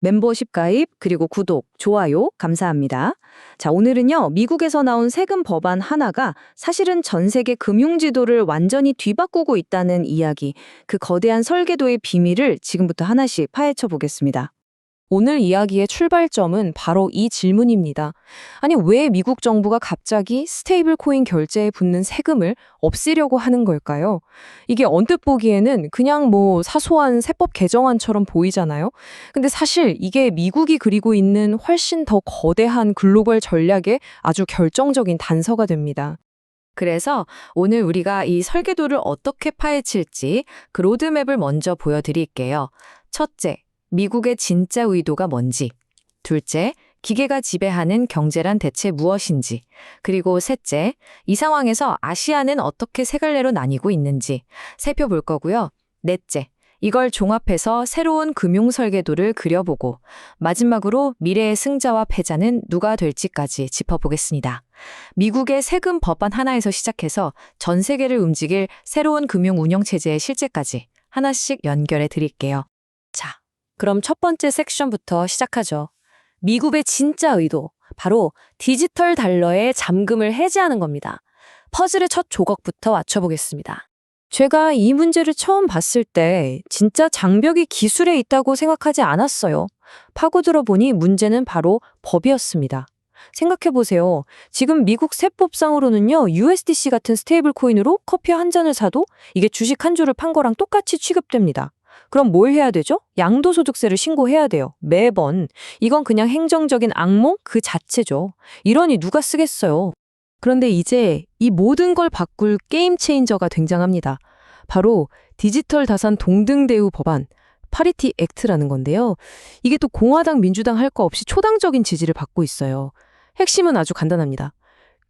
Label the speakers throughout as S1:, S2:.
S1: 멤버십 가입, 그리고 구독, 좋아요, 감사합니다. 자, 오늘은요, 미국에서 나온 세금 법안 하나가 사실은 전 세계 금융지도를 완전히 뒤바꾸고 있다는 이야기, 그 거대한 설계도의 비밀을 지금부터 하나씩 파헤쳐 보겠습니다.
S2: 오늘 이야기의 출발점은 바로 이 질문입니다. 아니, 왜 미국 정부가 갑자기 스테이블 코인 결제에 붙는 세금을 없애려고 하는 걸까요? 이게 언뜻 보기에는 그냥 사소한 세법 개정안처럼 보이잖아요. 근데 사실 이게 미국이 그리고 있는 훨씬 더 거대한 글로벌 전략의 아주 결정적인 단서가 됩니다.
S1: 그래서 오늘 우리가 이 설계도를 어떻게 파헤칠지 그 로드맵을 먼저 보여드릴게요. 첫째, 미국의 진짜 의도가 뭔지. 둘째, 기계가 지배하는 경제란 대체 무엇인지. 그리고 셋째, 이 상황에서 아시아는 어떻게 세 갈래로 나뉘고 있는지 살펴볼 거고요. 넷째, 이걸 종합해서 새로운 금융 설계도를 그려보고 마지막으로 미래의 승자와 패자는 누가 될지까지 짚어보겠습니다. 미국의 세금 법안 하나에서 시작해서 전 세계를 움직일 새로운 금융 운영 체제의 실제까지 하나씩 연결해 드릴게요. 자, 그럼 첫 번째 섹션부터 시작하죠. 미국의 진짜 의도, 바로 디지털 달러의 잠금을 해제하는 겁니다. 퍼즐의 첫 조각부터 맞춰보겠습니다. 제가 이 문제를 처음 봤을 때 진짜 장벽이 기술에 있다고 생각하지 않았어요. 파고들어 보니 문제는 바로 법이었습니다. 생각해보세요. 지금 미국 세법상으로는요, USDC 같은 스테이블 코인으로 커피 한 잔을 사도 이게 주식 한 주를 판 거랑 똑같이 취급됩니다. 그럼 뭘 해야 되죠? 양도소득세를 신고해야 돼요. 매번. 이건 그냥 행정적인 악몽 그 자체죠. 이러니 누가 쓰겠어요. 그런데 이제 이 모든 걸 바꿀 게임 체인저가 등장합니다. 바로 디지털 다산 동등 대우 법안, 파리티 액트라는 건데요. 이게 또 공화당, 민주당 할 거 없이 초당적인 지지를 받고 있어요. 핵심은 아주 간단합니다.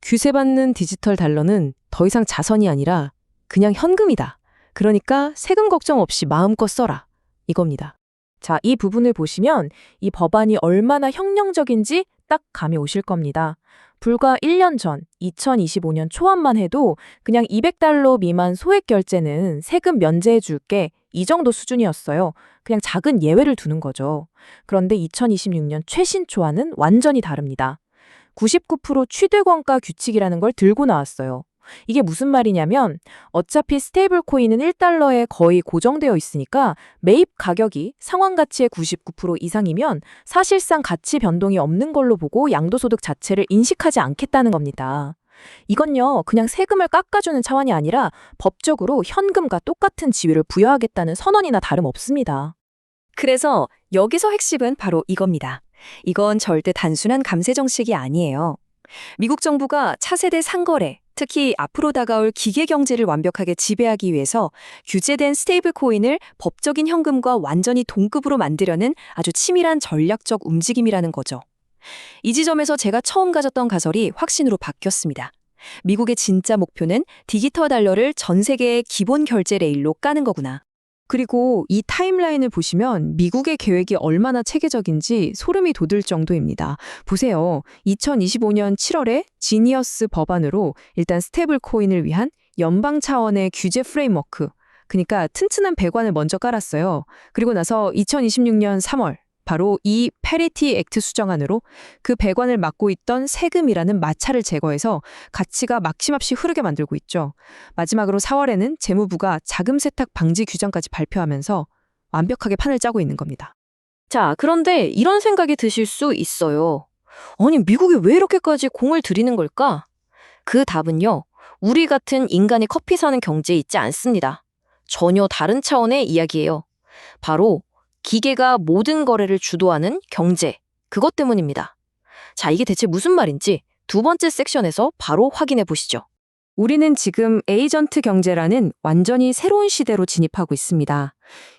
S1: 규제받는 디지털 달러는 더 이상 자선이 아니라 그냥 현금이다. 그러니까 세금 걱정 없이 마음껏 써라. 이겁니다. 자, 이 부분을 보시면 이 법안이 얼마나 혁명적인지 딱 감이 오실 겁니다. 불과 1년 전, 2025년 초안만 해도 그냥 $200 미만 소액 결제는 세금 면제해 줄게 이 정도 수준이었어요. 그냥 작은 예외를 두는 거죠. 그런데 2026년 최신 초안은 완전히 다릅니다. 99% 취득원가 규칙이라는 걸 들고 나왔어요. 이게 무슨 말이냐면 어차피 스테이블 코인은 $1에 거의 고정되어 있으니까 매입 가격이 상환 가치의 99% 이상이면 사실상 가치 변동이 없는 걸로 보고 양도소득 자체를 인식하지 않겠다는 겁니다. 이건요, 그냥 세금을 깎아주는 차원이 아니라 법적으로 현금과 똑같은 지위를 부여하겠다는 선언이나 다름없습니다.
S3: 그래서 여기서 핵심은 바로 이겁니다. 이건 절대 단순한 감세 정책이 아니에요. 미국 정부가 차세대 상거래, 특히 앞으로 다가올 기계 경제를 완벽하게 지배하기 위해서 규제된 스테이블 코인을 법적인 현금과 완전히 동급으로 만들려는 아주 치밀한 전략적 움직임이라는 거죠. 이 지점에서 제가 처음 가졌던 가설이 확신으로 바뀌었습니다. 미국의 진짜 목표는 디지털 달러를 전 세계의 기본 결제 레일로 까는 거구나.
S2: 그리고 이 타임라인을 보시면 미국의 계획이 얼마나 체계적인지 소름이 돋을 정도입니다. 보세요. 2025년 7월에 지니어스 법안으로 일단 스테이블 코인을 위한 연방 차원의 규제 프레임워크, 그러니까 튼튼한 배관을 먼저 깔았어요. 그리고 나서 2026년 3월 바로 이 패리티 액트 수정안으로 그 배관을 막고 있던 세금이라는 마찰을 제거해서 가치가 막힘없이 흐르게 만들고 있죠. 마지막으로 4월에는 재무부가 자금 세탁 방지 규정까지 발표하면서 완벽하게 판을 짜고 있는 겁니다.
S3: 자, 그런데 이런 생각이 드실 수 있어요. 아니, 미국이 왜 이렇게까지 공을 들이는 걸까? 그 답은요, 우리 같은 인간이 커피 사는 경제에 있지 않습니다. 전혀 다른 차원의 이야기예요. 바로 기계가 모든 거래를 주도하는 경제, 그것 때문입니다. 자, 이게 대체 무슨 말인지 두 번째 섹션에서 바로 확인해 보시죠.
S2: 우리는 지금 에이전트 경제라는 완전히 새로운 시대로 진입하고 있습니다.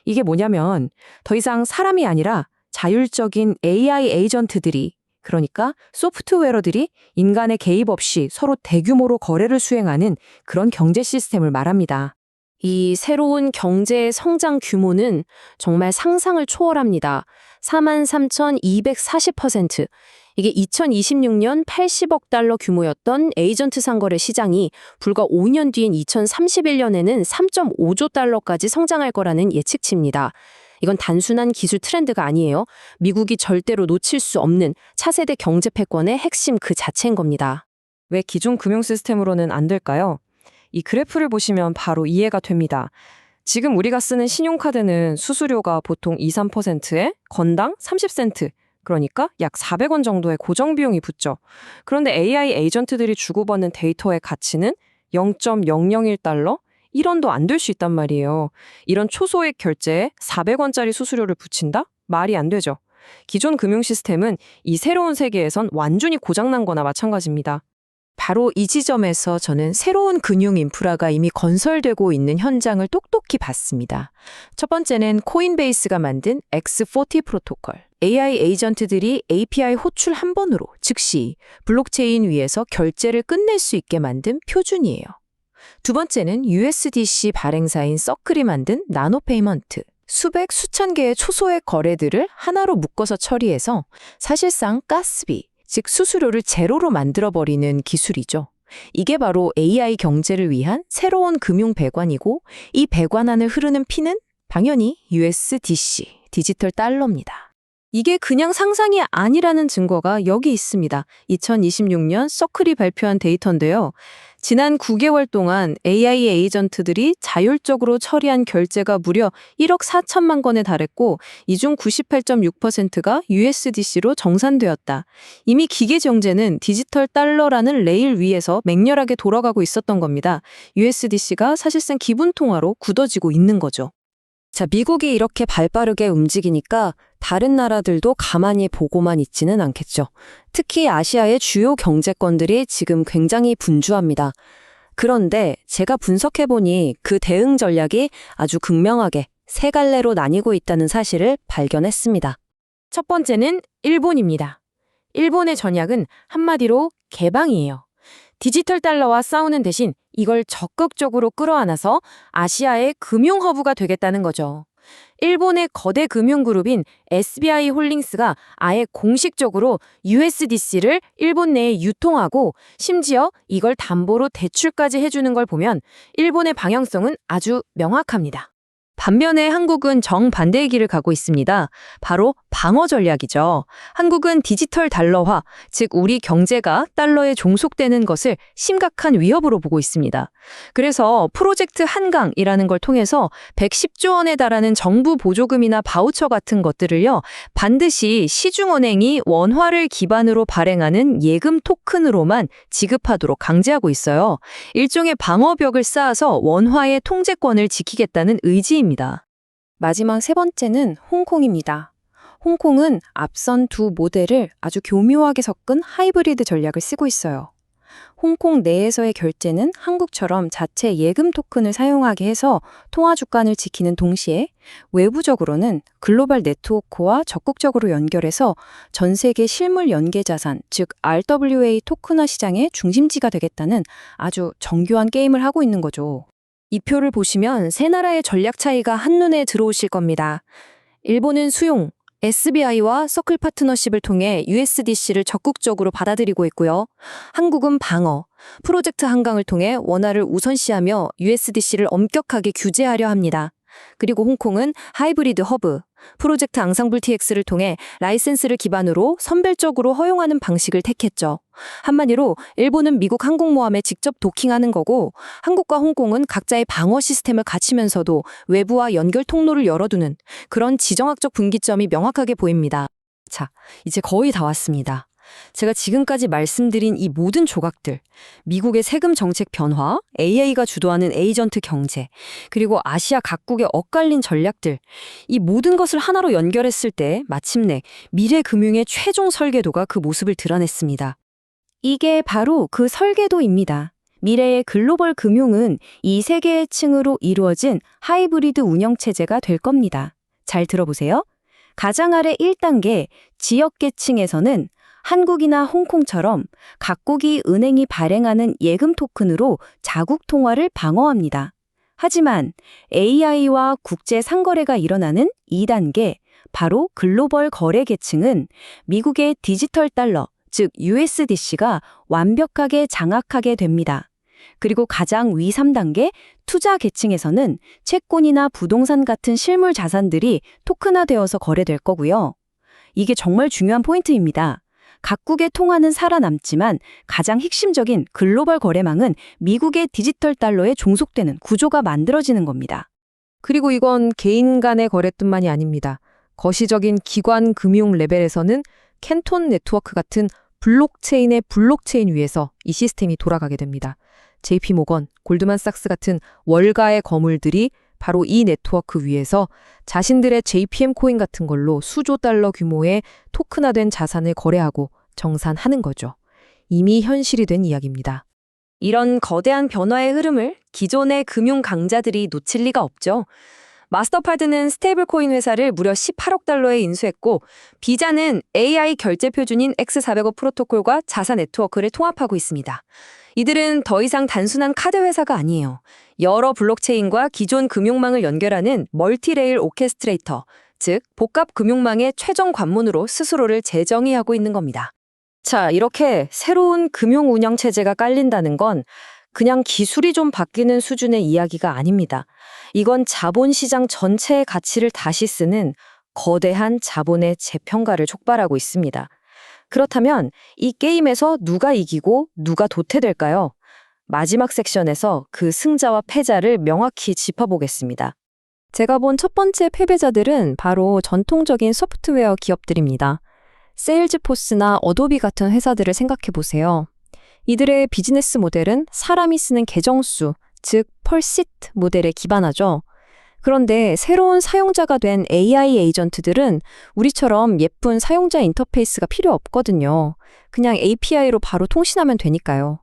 S2: 이게 뭐냐면 더 이상 사람이 아니라 자율적인 AI 에이전트들이, 그러니까 소프트웨어들이 인간의 개입 없이 서로 대규모로 거래를 수행하는 그런 경제 시스템을 말합니다.
S3: 이 새로운 경제의 성장 규모는 정말 상상을 초월합니다. 43,240%. 이게 2026년 80억 달러 규모였던 에이전트 상거래 시장이 불과 5년 뒤인 2031년에는 3.5조 달러까지 성장할 거라는 예측치입니다.
S4: 이건 단순한 기술 트렌드가 아니에요. 미국이 절대로 놓칠 수 없는 차세대 경제 패권의 핵심 그 자체인 겁니다.
S3: 왜 기존 금융 시스템으로는 안 될까요? 이 그래프를 보시면 바로 이해가 됩니다. 지금 우리가 쓰는 신용카드는 수수료가 보통 2~3%에 건당 30센트, 그러니까 약 400원 정도의 고정 비용이 붙죠. 그런데 AI 에이전트들이 주고받는 데이터의 가치는 0.001달러? 1원도 안 될 수 있단 말이에요. 이런 초소액 결제에 400원짜리 수수료를 붙인다? 말이 안 되죠. 기존 금융 시스템은 이 새로운 세계에선 완전히 고장난 거나 마찬가지입니다.
S1: 바로 이 지점에서 저는 새로운 금융 인프라가 이미 건설되고 있는 현장을 똑똑히 봤습니다. 첫 번째는 코인베이스가 만든 X40 프로토콜. AI 에이전트들이 API 호출 한 번으로 즉시 블록체인 위에서 결제를 끝낼 수 있게 만든 표준이에요. 두 번째는 USDC 발행사인 서클이 만든 나노페이먼트. 수백, 수천 개의 초소액 거래들을 하나로 묶어서 처리해서 사실상 가스비, 즉 수수료를 제로로 만들어버리는 기술이죠. 이게 바로 AI 경제를 위한 새로운 금융 배관이고 이 배관 안을 흐르는 피는 당연히 USDC, 디지털 달러입니다.
S3: 이게 그냥 상상이 아니라는 증거가 여기 있습니다. 2026년 서클이 발표한 데이터인데요. 지난 9개월 동안 AI 에이전트들이 자율적으로 처리한 결제가 무려 1억 4천만 건에 달했고 이 중 98.6%가 USDC로 정산되었다. 이미 기계 경제는 디지털 달러라는 레일 위에서 맹렬하게 돌아가고 있었던 겁니다. USDC가 사실상 기본 통화로 굳어지고 있는 거죠.
S4: 자, 미국이 이렇게 발빠르게 움직이니까 다른 나라들도 가만히 보고만 있지는 않겠죠. 특히 아시아의 주요 경제권들이 지금 굉장히 분주합니다. 그런데 제가 분석해보니 그 대응 전략이 아주 극명하게 세 갈래로 나뉘고 있다는 사실을 발견했습니다.
S1: 첫 번째는 일본입니다. 일본의 전략은 한마디로 개방이에요. 디지털 달러와 싸우는 대신 이걸 적극적으로 끌어안아서 아시아의 금융 허브가 되겠다는 거죠. 일본의 거대 금융그룹인 SBI 홀딩스가 아예 공식적으로 USDC를 일본 내에 유통하고 심지어 이걸 담보로 대출까지 해주는 걸 보면 일본의 방향성은 아주 명확합니다.
S3: 반면에 한국은 정반대의 길을 가고 있습니다. 바로 방어 전략이죠. 한국은 디지털 달러화, 즉 우리 경제가 달러에 종속되는 것을 심각한 위협으로 보고 있습니다. 그래서 프로젝트 한강이라는 걸 통해서 110조 원에 달하는 정부 보조금이나 바우처 같은 것들을요, 반드시 시중은행이 원화를 기반으로 발행하는 예금 토큰으로만 지급하도록 강제하고 있어요. 일종의 방어벽을 쌓아서 원화의 통제권을 지키겠다는 의지입니다.
S4: 마지막 세 번째는 홍콩입니다. 홍콩은 앞선 두 모델을 아주 교묘하게 섞은 하이브리드 전략을 쓰고 있어요. 홍콩 내에서의 결제는 한국처럼 자체 예금 토큰을 사용하게 해서 통화 주간을 지키는 동시에 외부적으로는 글로벌 네트워크와 적극적으로 연결해서 전 세계 실물 연계 자산, 즉 RWA 토큰화 시장의 중심지가 되겠다는 아주 정교한 게임을 하고 있는 거죠. 이 표를 보시면 세 나라의 전략 차이가 한눈에 들어오실 겁니다. 일본은 수용, SBI와 서클 파트너십을 통해 USDC를 적극적으로 받아들이고 있고요. 한국은 방어, 프로젝트 한강을 통해 원화를 우선시하며 USDC를 엄격하게 규제하려 합니다. 그리고 홍콩은 하이브리드 허브, 프로젝트 앙상블 TX를 통해 라이센스를 기반으로 선별적으로 허용하는 방식을 택했죠. 한마디로 일본은 미국 항공모함에 직접 도킹하는 거고 한국과 홍콩은 각자의 방어 시스템을 갖추면서도 외부와 연결 통로를 열어두는 그런 지정학적 분기점이 명확하게 보입니다. 자, 이제 거의 다 왔습니다. 제가 지금까지 말씀드린 이 모든 조각들, 미국의 세금 정책 변화, AI가 주도하는 에이전트 경제, 그리고 아시아 각국의 엇갈린 전략들, 이 모든 것을 하나로 연결했을 때 마침내 미래 금융의 최종 설계도가 그 모습을 드러냈습니다. 이게 바로 그 설계도입니다. 미래의 글로벌 금융은 이 세 개의 층으로 이루어진 하이브리드 운영체제가 될 겁니다. 잘 들어보세요. 가장 아래 1단계 지역계층에서는 한국이나 홍콩처럼 각국이 은행이 발행하는 예금 토큰으로 자국 통화를 방어합니다. 하지만 AI와 국제 상거래가 일어나는 2단계, 바로 글로벌 거래 계층은 미국의 디지털 달러, 즉 USDC가 완벽하게 장악하게 됩니다. 그리고 가장 위 3단계 투자 계층에서는 채권이나 부동산 같은 실물 자산들이 토큰화되어서 거래될 거고요. 이게 정말 중요한 포인트입니다. 각국의 통화는 살아남지만 가장 핵심적인 글로벌 거래망은 미국의 디지털 달러에 종속되는 구조가 만들어지는 겁니다.
S2: 그리고 이건 개인 간의 거래뿐만이 아닙니다. 거시적인 기관 금융 레벨에서는 캔톤 네트워크 같은 블록체인의 블록체인 위에서 이 시스템이 돌아가게 됩니다. JP모건, 골드만삭스 같은 월가의 거물들이 바로 이 네트워크 위에서 자신들의 JPM 코인 같은 걸로 수조 달러 규모의 토큰화된 자산을 거래하고 정산하는 거죠. 이미 현실이 된 이야기입니다.
S3: 이런 거대한 변화의 흐름을 기존의 금융 강자들이 놓칠 리가 없죠. 마스터카드는 스테이블코인 회사를 무려 18억 달러에 인수했고 비자는 AI 결제 표준인 X405 프로토콜과 자사 네트워크를 통합하고 있습니다. 이들은 더 이상 단순한 카드 회사가 아니에요. 여러 블록체인과 기존 금융망을 연결하는 멀티레일 오케스트레이터, 즉 복합 금융망의 최종 관문으로 스스로를 재정의하고 있는 겁니다. 자, 이렇게 새로운 금융 운영 체제가 깔린다는 건 그냥 기술이 좀 바뀌는 수준의 이야기가 아닙니다. 이건 자본시장 전체의 가치를 다시 쓰는 거대한 자본의 재평가를 촉발하고 있습니다. 그렇다면 이 게임에서 누가 이기고 누가 도태될까요? 마지막 섹션에서 그 승자와 패자를 명확히 짚어보겠습니다.
S4: 제가 본 첫 번째 패배자들은 바로 전통적인 소프트웨어 기업들입니다. 세일즈포스나 어도비 같은 회사들을 생각해 보세요. 이들의 비즈니스 모델은 사람이 쓰는 계정수, 즉 펄시트 모델에 기반하죠. 그런데 새로운 사용자가 된 AI 에이전트들은 우리처럼 예쁜 사용자 인터페이스가 필요 없거든요. 그냥 API로 바로 통신하면 되니까요.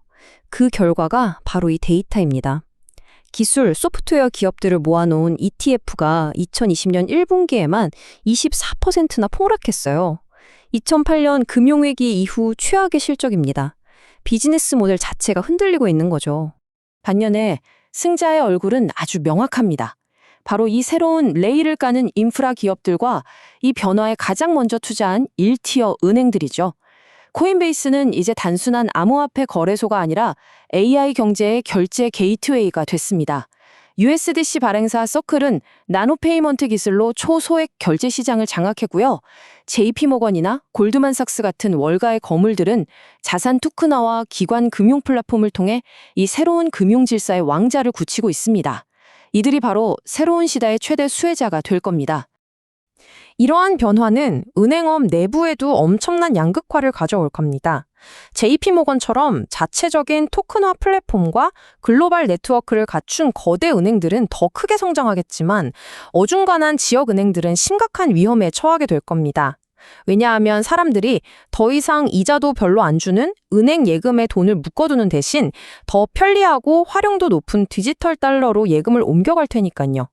S4: 그 결과가 바로 이 데이터입니다. 기술, 소프트웨어 기업들을 모아놓은 ETF가 2020년 1분기에만 24%나 폭락했어요. 2008년 금융위기 이후 최악의 실적입니다. 비즈니스 모델 자체가 흔들리고 있는 거죠.
S5: 반면에 승자의 얼굴은 아주 명확합니다. 바로 이 새로운 레일을 까는 인프라 기업들과 이 변화에 가장 먼저 투자한 1티어 은행들이죠. 코인베이스는 이제 단순한 암호화폐 거래소가 아니라 AI 경제의 결제 게이트웨이가 됐습니다. USDC 발행사 서클은 나노페이먼트 기술로 초소액 결제 시장을 장악했고요. JP모건이나 골드만삭스 같은 월가의 거물들은 자산 토큰화와 기관 금융 플랫폼을 통해 이 새로운 금융 질서의 왕자를 굳히고 있습니다. 이들이 바로 새로운 시대의 최대 수혜자가 될 겁니다.
S2: 이러한 변화는 은행업 내부에도 엄청난 양극화를 가져올 겁니다. JP모건처럼 자체적인 토큰화 플랫폼과 글로벌 네트워크를 갖춘 거대 은행들은 더 크게 성장하겠지만 어중간한 지역 은행들은 심각한 위험에 처하게 될 겁니다. 왜냐하면 사람들이 더 이상 이자도 별로 안 주는 은행 예금에 돈을 묶어두는 대신 더 편리하고 활용도 높은 디지털 달러로 예금을 옮겨갈 테니까요.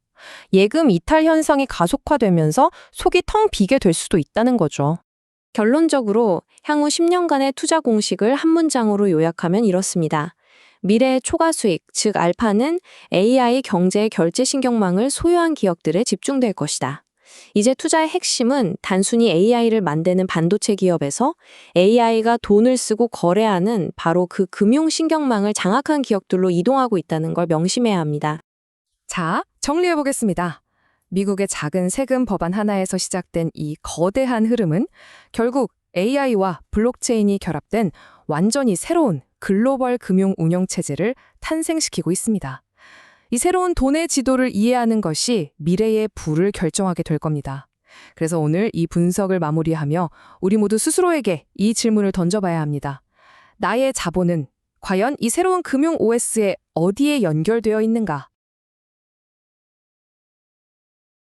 S2: 예금 이탈 현상이 가속화되면서 속이 텅 비게 될 수도 있다는 거죠.
S4: 결론적으로 향후 10년간의 투자 공식을 한 문장으로 요약하면 이렇습니다. 미래의 초과 수익, 즉 알파는 AI 경제 결제 신경망을 소유한 기업들에 집중될 것이다. 이제 투자의 핵심은 단순히 AI를 만드는 반도체 기업에서 AI가 돈을 쓰고 거래하는 바로 그 금융 신경망을 장악한 기업들로 이동하고 있다는 걸 명심해야 합니다.
S1: 자, 정리해보겠습니다. 미국의 작은 세금 법안 하나에서 시작된 이 거대한 흐름은 결국 AI와 블록체인이 결합된 완전히 새로운 글로벌 금융 운영 체제를 탄생시키고 있습니다. 이 새로운 돈의 지도를 이해하는 것이 미래의 부를 결정하게 될 겁니다. 그래서 오늘 이 분석을 마무리하며 우리 모두 스스로에게 이 질문을 던져봐야 합니다. 나의 자본은 과연 이 새로운 금융 OS에 어디에 연결되어 있는가?